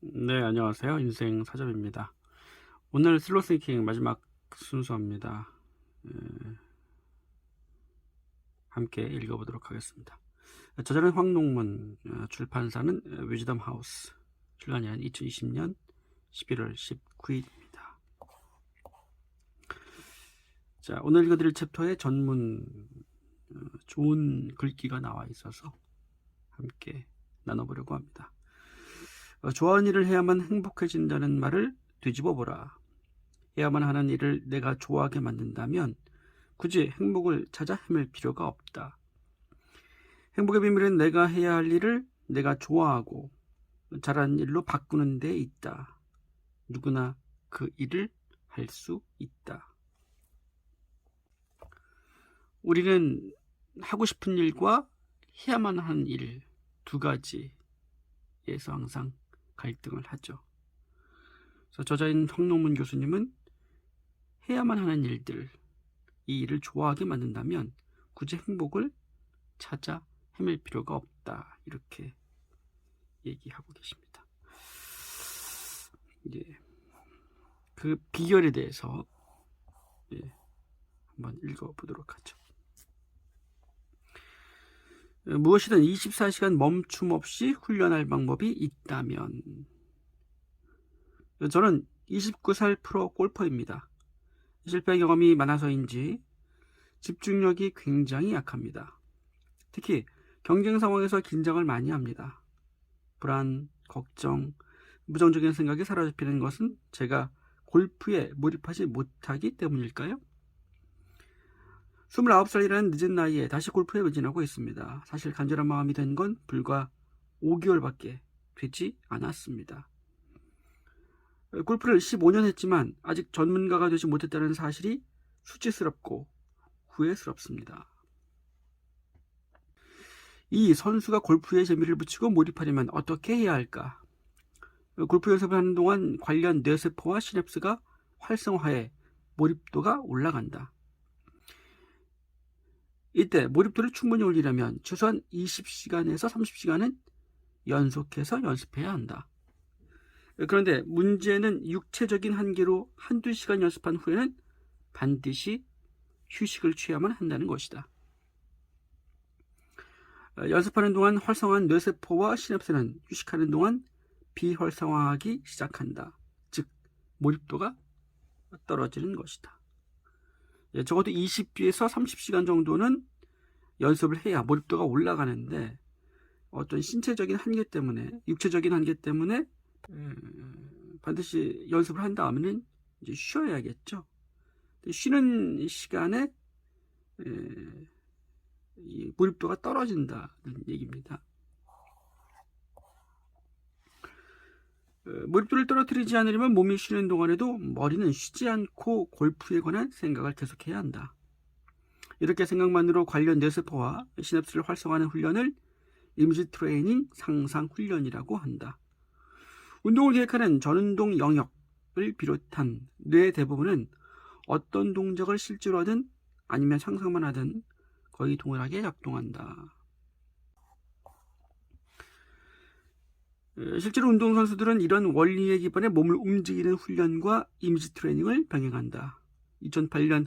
네, 안녕하세요. 인생 사접입니다. 오늘 슬로우 싱킹 마지막 순서입니다. 함께 읽어보도록 하겠습니다. 저자는 황농문, 출판사는 위즈덤 하우스, 출간일은 2020년 11월 19일입니다. 자, 오늘 읽어드릴 챕터에 전문 좋은 글귀가 나와 있어서 함께 나눠보려고 합니다. 좋아하는 일을 해야만 행복해진다는 말을 뒤집어 보라. 해야만 하는 일을 내가 좋아하게 만든다면 굳이 행복을 찾아 헤맬 필요가 없다. 행복의 비밀은 내가 해야 할 일을 내가 좋아하고 잘하는 일로 바꾸는 데 있다. 누구나 그 일을 할 수 있다. 우리는 하고 싶은 일과 해야만 하는 일 두 가지에서 항상 갈등을 하죠. 그래서 저자인 황농문 교수님은 해야만 하는 일들, 이 일을 좋아하게 만든다면 굳이 행복을 찾아 헤맬 필요가 없다. 이렇게 얘기하고 계십니다. 그 비결에 대해서 한번 읽어보도록 하죠. 무엇이든 24시간 멈춤 없이 훈련할 방법이 있다면, 저는 29살 프로 골퍼입니다. 실패 경험이 많아서인지 집중력이 굉장히 약합니다. 특히 경쟁 상황에서 긴장을 많이 합니다. 불안, 걱정, 부정적인 생각이 사로잡히는 것은 제가 골프에 몰입하지 못하기 때문일까요? 29살이라는 늦은 나이에 다시 골프에 매진하고 있습니다. 사실 간절한 마음이 된 건 불과 5개월밖에 되지 않았습니다. 골프를 15년 했지만 아직 전문가가 되지 못했다는 사실이 수치스럽고 후회스럽습니다. 이 선수가 골프에 재미를 붙이고 몰입하려면 어떻게 해야 할까? 골프 연습을 하는 동안 관련 뇌세포와 시냅스가 활성화해 몰입도가 올라간다. 이때 몰입도를 충분히 올리려면 최소한 20시간에서 30시간은 연속해서 연습해야 한다. 그런데 문제는 육체적인 한계로 한두 시간 연습한 후에는 반드시 휴식을 취해야만 한다는 것이다. 연습하는 동안 활성화한 뇌세포와 시냅스는 휴식하는 동안 비활성화하기 시작한다. 즉, 몰입도가 떨어지는 것이다. 적어도 20에서 30시간 정도는 연습을 해야 몰입도가 올라가는데 어떤 신체적인 한계 때문에, 육체적인 한계 때문에 반드시 연습을 한 다음에는 이제 쉬어야겠죠. 쉬는 시간에 이 몰입도가 떨어진다는 얘기입니다. 몰입도를 떨어뜨리지 않으려면 몸이 쉬는 동안에도 머리는 쉬지 않고 골프에 관한 생각을 계속해야 한다. 이렇게 생각만으로 관련 뇌세포와 시냅스를 활성화하는 훈련을 이미지 트레이닝 상상 훈련이라고 한다. 운동을 계획하는 전운동 영역을 비롯한 뇌의 대부분은 어떤 동작을 실제로 하든 아니면 상상만 하든 거의 동일하게 작동한다. 실제로 운동선수들은 이런 원리에 기반해 몸을 움직이는 훈련과 이미지 트레이닝을 병행한다. 2008년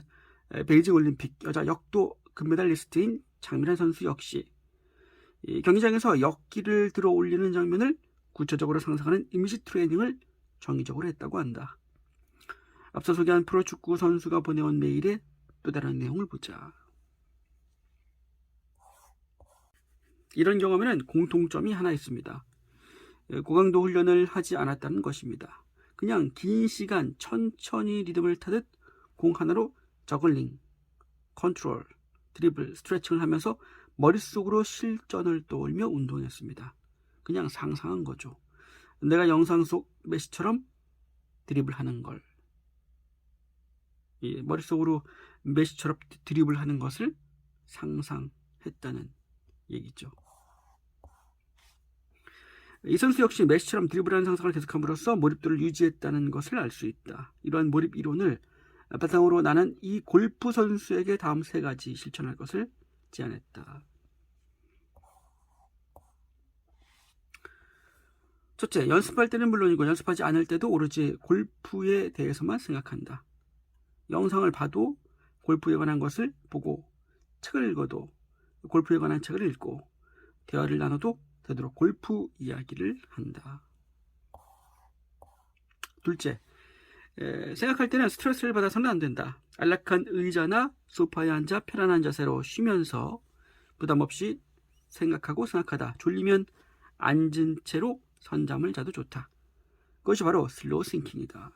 베이징 올림픽 여자 역도 금메달리스트인 장민환 선수 역시 경기장에서 역기를 들어 올리는 장면을 구체적으로 상상하는 이미지 트레이닝을 정기적으로 했다고 한다. 앞서 소개한 프로축구 선수가 보내온 메일의 또 다른 내용을 보자. 이런 경험에는 공통점이 하나 있습니다. 고강도 훈련을 하지 않았다는 것입니다. 그냥 긴 시간 천천히 리듬을 타듯 공 하나로 저글링, 컨트롤, 드리블, 스트레칭을 하면서 머릿속으로 실전을 떠올며 운동했습니다. 그냥 상상한 거죠. 내가 영상 속 메시처럼 드리블하는 걸, 머릿속으로 메시처럼 드리블하는 것을 상상했다는 얘기죠. 이 선수 역시 메시처럼 드리블하는 상상을 계속함으로써 몰입도를 유지했다는 것을 알 수 있다. 이러한 몰입 이론을 바탕으로 나는 이 골프 선수에게 다음 세 가지 실천할 것을 제안했다. 첫째, 연습할 때는 물론이고 연습하지 않을 때도 오로지 골프에 대해서만 생각한다. 영상을 봐도 골프에 관한 것을 보고, 책을 읽어도 골프에 관한 책을 읽고, 대화를 나눠도 되도록 골프 이야기를 한다. 둘째, 생각할 때는 스트레스를 받아서는 안 된다. 안락한 의자나 소파에 앉아 편안한 자세로 쉬면서 부담 없이 생각하다. 졸리면 앉은 채로 선잠을 자도 좋다. 그것이 바로 슬로우 싱킹이다.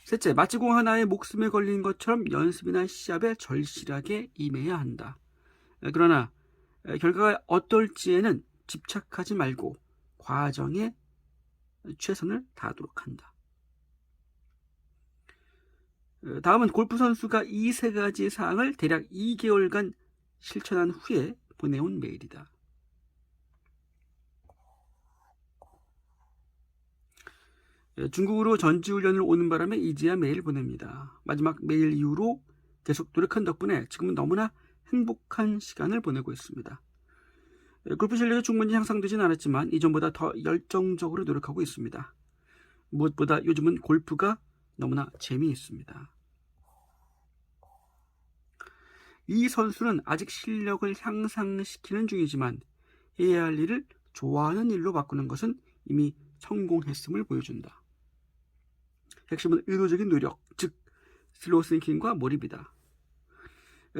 셋째, 마치 공 하나에 목숨에 걸린 것처럼 연습이나 시합에 절실하게 임해야 한다. 그러나 결과가 어떨지에는 집착하지 말고 과정에 최선을 다하도록 한다. 다음은 골프 선수가 이 세 가지 사항을 대략 2개월간 실천한 후에 보내온 메일이다. 중국으로 전지훈련을 오는 바람에 이제야 메일을 보냅니다. 마지막 메일 이후로 계속 노력한 덕분에 지금은 너무나 행복한 시간을 보내고 있습니다. 골프 실력이 충분히 향상되진 않았지만 이전보다 더 열정적으로 노력하고 있습니다. 무엇보다 요즘은 골프가 너무나 재미있습니다. 이 선수는 아직 실력을 향상시키는 중이지만 해야 할 일을 좋아하는 일로 바꾸는 것은 이미 성공했음을 보여준다. 핵심은 의도적인 노력, 즉 슬로우 싱킹과 몰입이다.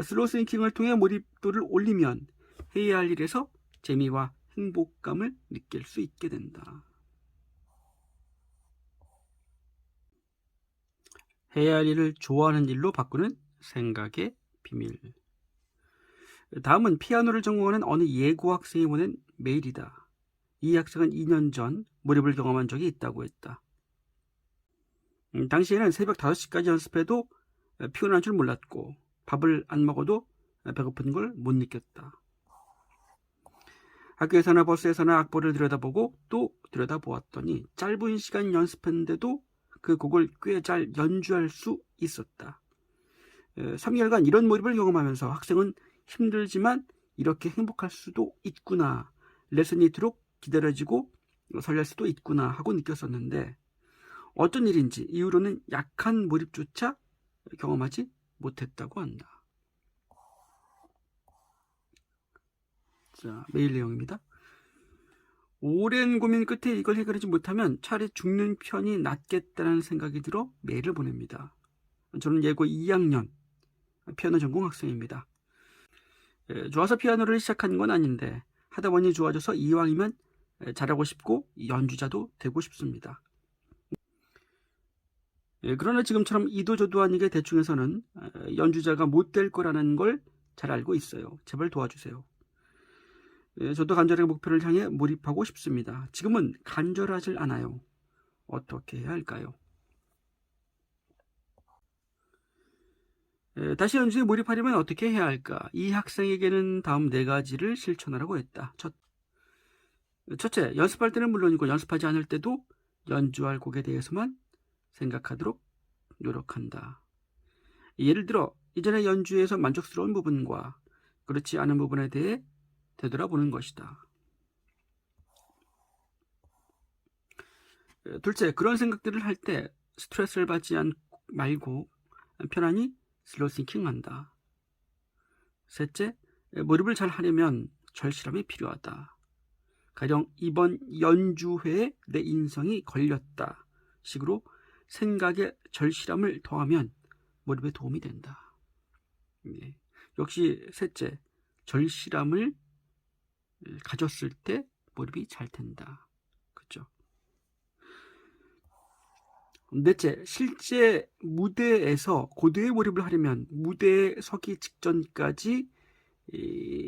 슬로우 싱킹을 통해 몰입도를 올리면 해야 할 일에서 재미와 행복감을 느낄 수 있게 된다. 해야 할 일을 좋아하는 일로 바꾸는 생각의 비밀. 다음은 피아노를 전공하는 어느 예고 학생이 보낸 메일이다. 이 학생은 2년 전 몰입을 경험한 적이 있다고 했다. 당시에는 새벽 5시까지 연습해도 피곤한 줄 몰랐고 밥을 안 먹어도 배고픈 걸 못 느꼈다. 학교에서나 버스에서나 악보를 들여다보고 또 들여다보았더니 짧은 시간 연습했는데도 그 곡을 꽤 잘 연주할 수 있었다. 3개월간 이런 몰입을 경험하면서 학생은 힘들지만 이렇게 행복할 수도 있구나, 레슨이 이토록 기다려지고 설렐 수도 있구나 하고 느꼈었는데 어떤 일인지 이후로는 약한 몰입조차 경험하지 못했다고 한다. 자, 메일 내용입니다. 오랜 고민 끝에 이걸 해결하지 못하면 차라리 죽는 편이 낫겠다는 생각이 들어 메일을 보냅니다. 저는 예고 2학년 피아노 전공 학생입니다. 좋아서 피아노를 시작한 건 아닌데 하다 보니 좋아져서 이왕이면 잘하고 싶고 연주자도 되고 싶습니다. 그러나 지금처럼 이도저도 아니게 대충해서는 연주자가 못 될 거라는 걸 잘 알고 있어요. 제발 도와주세요. 저도 간절하게 목표를 향해 몰입하고 싶습니다. 지금은 간절하질 않아요. 어떻게 해야 할까요? 다시 연주에 몰입하려면 어떻게 해야 할까? 이 학생에게는 다음 4가지를 실천하라고 했다. 첫째, 연습할 때는 물론이고 연습하지 않을 때도 연주할 곡에 대해서만 생각하도록 노력한다. 예를 들어 이전의 연주에서 만족스러운 부분과 그렇지 않은 부분에 대해 되돌아보는 것이다. 둘째, 그런 생각들을 할 때 스트레스를 받지 말고 편안히 슬로우 싱킹한다. 셋째, 몰입을 잘 하려면 절실함이 필요하다. 가령 이번 연주회에 내 인성이 걸렸다 식으로 생각에 절실함을 더하면 몰입에 도움이 된다. 역시 셋째, 절실함을 가졌을 때 몰입이 잘 된다. 그렇죠? 넷째, 실제 무대에서 고도의 몰입을 하려면 무대에 서기 직전까지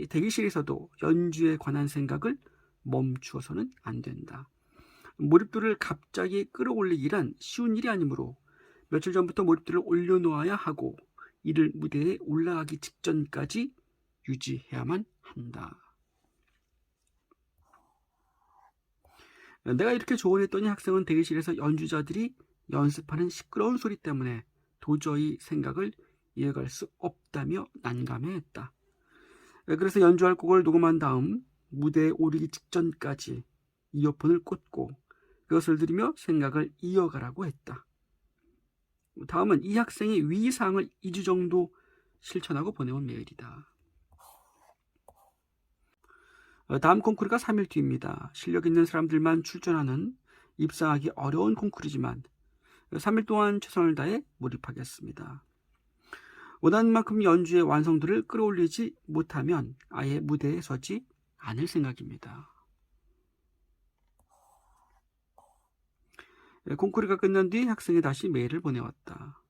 대기실에서도 연주에 관한 생각을 멈추어서는 안 된다. 몰입도를 갑자기 끌어올리기란 쉬운 일이 아니므로 며칠 전부터 몰입도를 올려놓아야 하고 이를 무대에 올라가기 직전까지 유지해야만 한다. 내가 이렇게 조언했더니 학생은 대기실에서 연주자들이 연습하는 시끄러운 소리 때문에 도저히 생각을 이어갈 수 없다며 난감해했다. 그래서 연주할 곡을 녹음한 다음 무대에 오르기 직전까지 이어폰을 꽂고 그것을 들으며 생각을 이어가라고 했다. 다음은 이 학생이 위사항을 2주 정도 실천하고 보내온 메일이다. 다음 콩쿠르가 3일 뒤입니다. 실력 있는 사람들만 출전하는 입상하기 어려운 콩쿠르지만 3일 동안 최선을 다해 몰입하겠습니다. 원하는 만큼 연주의 완성도를 끌어올리지 못하면 아예 무대에 서지 않을 생각입니다. 콩쿠르가 끝난 뒤 학생이 다시 메일을 보내왔다.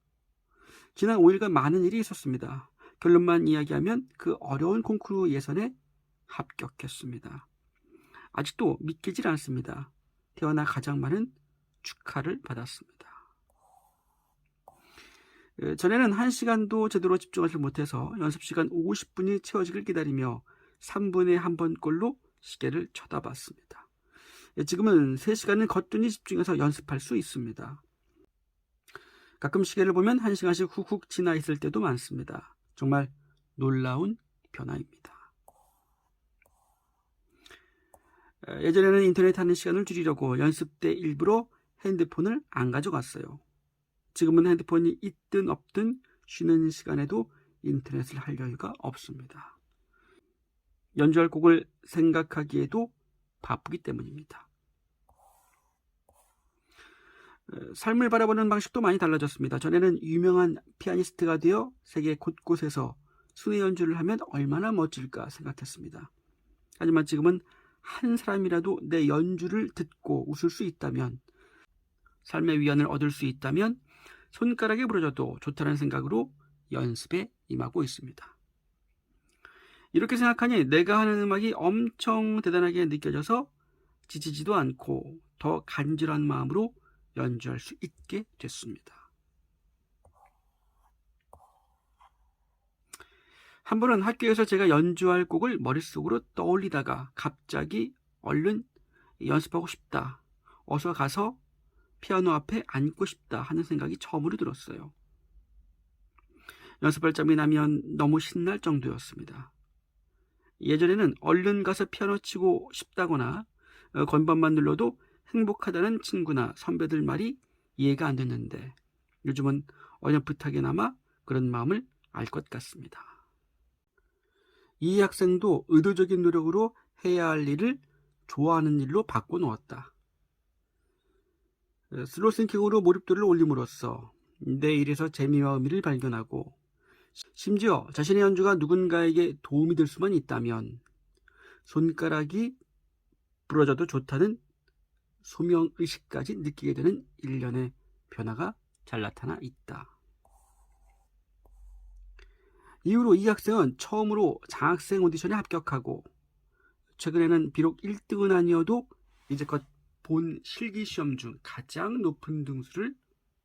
지난 5일간 많은 일이 있었습니다. 결론만 이야기하면 그 어려운 콩쿠르 예선에 합격했습니다. 아직도 믿기질 않습니다. 태어나 가장 많은 축하를 받았습니다. 전에는 1시간도 제대로 집중하지 못해서 연습시간 50분이 채워지길 기다리며 3분에 한 번꼴로 시계를 쳐다봤습니다. 지금은 3시간은 거뜬히 집중해서 연습할 수 있습니다. 가끔 시계를 보면 1시간씩 훅훅 지나 있을 때도 많습니다. 정말 놀라운 변화입니다. 예전에는 인터넷 하는 시간을 줄이려고 연습 때 일부러 핸드폰을 안 가져갔어요. 지금은 핸드폰이 있든 없든 쉬는 시간에도 인터넷을 할 여유가 없습니다. 연주할 곡을 생각하기에도 바쁘기 때문입니다. 삶을 바라보는 방식도 많이 달라졌습니다. 전에는 유명한 피아니스트가 되어 세계 곳곳에서 순회 연주를 하면 얼마나 멋질까 생각했습니다. 하지만 지금은 한 사람이라도 내 연주를 듣고 웃을 수 있다면, 삶의 위안을 얻을 수 있다면 손가락이 부러져도 좋다는 생각으로 연습에 임하고 있습니다. 이렇게 생각하니 내가 하는 음악이 엄청 대단하게 느껴져서 지치지도 않고 더 간절한 마음으로 연주할 수 있게 됐습니다. 한 번은 학교에서 제가 연주할 곡을 머릿속으로 떠올리다가 갑자기 얼른 연습하고 싶다, 어서 가서 피아노 앞에 앉고 싶다 하는 생각이 처음으로 들었어요. 연습할 짬이 나면 너무 신날 정도였습니다. 예전에는 얼른 가서 피아노 치고 싶다거나 건반만 눌러도 행복하다는 친구나 선배들 말이 이해가 안 됐는데 요즘은 어렴풋하게나마 그런 마음을 알 것 같습니다. 이 학생도 의도적인 노력으로 해야 할 일을 좋아하는 일로 바꿔놓았다. 슬로우 싱킹으로 몰입도를 올림으로써 내 일에서 재미와 의미를 발견하고 심지어 자신의 연주가 누군가에게 도움이 될 수만 있다면 손가락이 부러져도 좋다는 소명의식까지 느끼게 되는 일련의 변화가 잘 나타나 있다. 이후로 이 학생은 처음으로 장학생 오디션에 합격하고 최근에는 비록 1등은 아니어도 이제껏 본 실기시험 중 가장 높은 등수를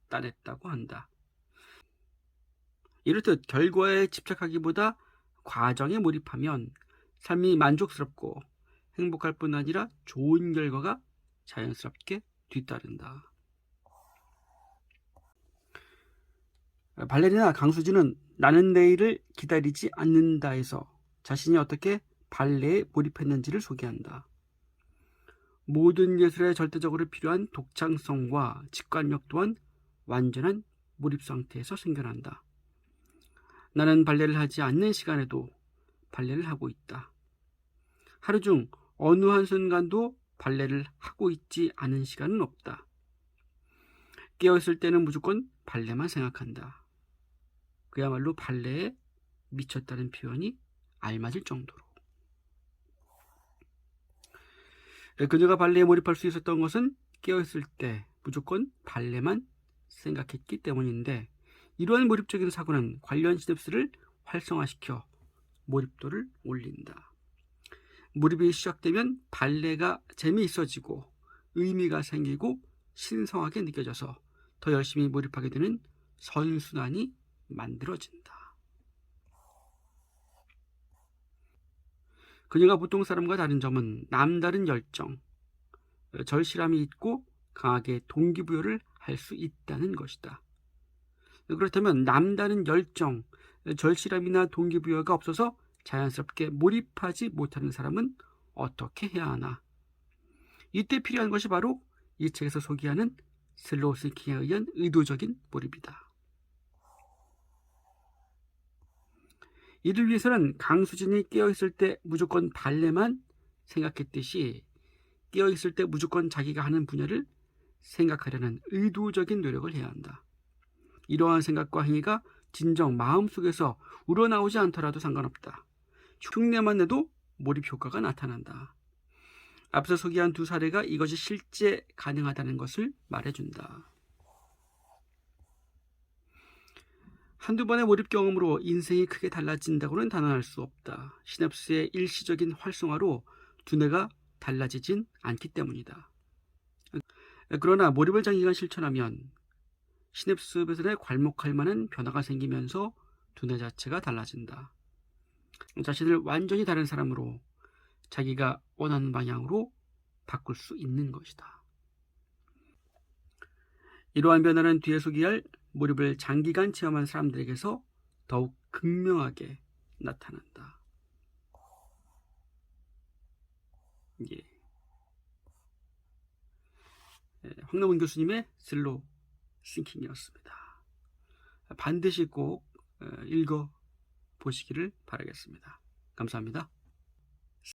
따냈다고 한다. 이렇듯 결과에 집착하기보다 과정에 몰입하면 삶이 만족스럽고 행복할 뿐 아니라 좋은 결과가 자연스럽게 뒤따른다. 발레리나 강수진은 나는 내일을 기다리지 않는다에서 자신이 어떻게 발레에 몰입했는지를 소개한다. 모든 예술에 절대적으로 필요한 독창성과 직관력 또한 완전한 몰입 상태에서 생겨난다. 나는 발레를 하지 않는 시간에도 발레를 하고 있다. 하루 중 어느 한순간도 발레를 하고 있지 않은 시간은 없다. 깨어있을 때는 무조건 발레만 생각한다. 그야말로 발레에 미쳤다는 표현이 알맞을 정도로. 그녀가 발레에 몰입할 수 있었던 것은 깨어있을 때 무조건 발레만 생각했기 때문인데, 이러한 몰입적인 사고는 관련 시냅스를 활성화시켜 몰입도를 올린다. 몰입이 시작되면 발레가 재미있어지고 의미가 생기고 신성하게 느껴져서 더 열심히 몰입하게 되는 선순환이 만들어진다. 그녀가 보통 사람과 다른 점은 남다른 열정, 절실함이 있고 강하게 동기부여를 할 수 있다는 것이다. 그렇다면 남다른 열정, 절실함이나 동기부여가 없어서 자연스럽게 몰입하지 못하는 사람은 어떻게 해야 하나? 이때 필요한 것이 바로 이 책에서 소개하는 슬로우 싱킹에 의한 의도적인 몰입이다. 이를 위해서는 강수진이 깨어있을 때 무조건 발레만 생각했듯이 깨어있을 때 무조건 자기가 하는 분야를 생각하려는 의도적인 노력을 해야 한다. 이러한 생각과 행위가 진정 마음속에서 우러나오지 않더라도 상관없다. 흉내만 내도 몰입 효과가 나타난다. 앞서 소개한 두 사례가 이것이 실제 가능하다는 것을 말해준다. 한두 번의 몰입 경험으로 인생이 크게 달라진다고는 단언할 수 없다. 시냅스의 일시적인 활성화로 두뇌가 달라지진 않기 때문이다. 그러나 몰입을 장기간 실천하면 시냅스 배선에 괄목할 만한 변화가 생기면서 두뇌 자체가 달라진다. 자신을 완전히 다른 사람으로 자기가 원하는 방향으로 바꿀 수 있는 것이다. 이러한 변화는 뒤에 소개할 몰입을 장기간 체험한 사람들에게서 더욱 극명하게 나타난다. 황남은 교수님의 슬로우 싱킹이었습니다. 반드시 꼭 읽어 보시기를 바라겠습니다. 감사합니다.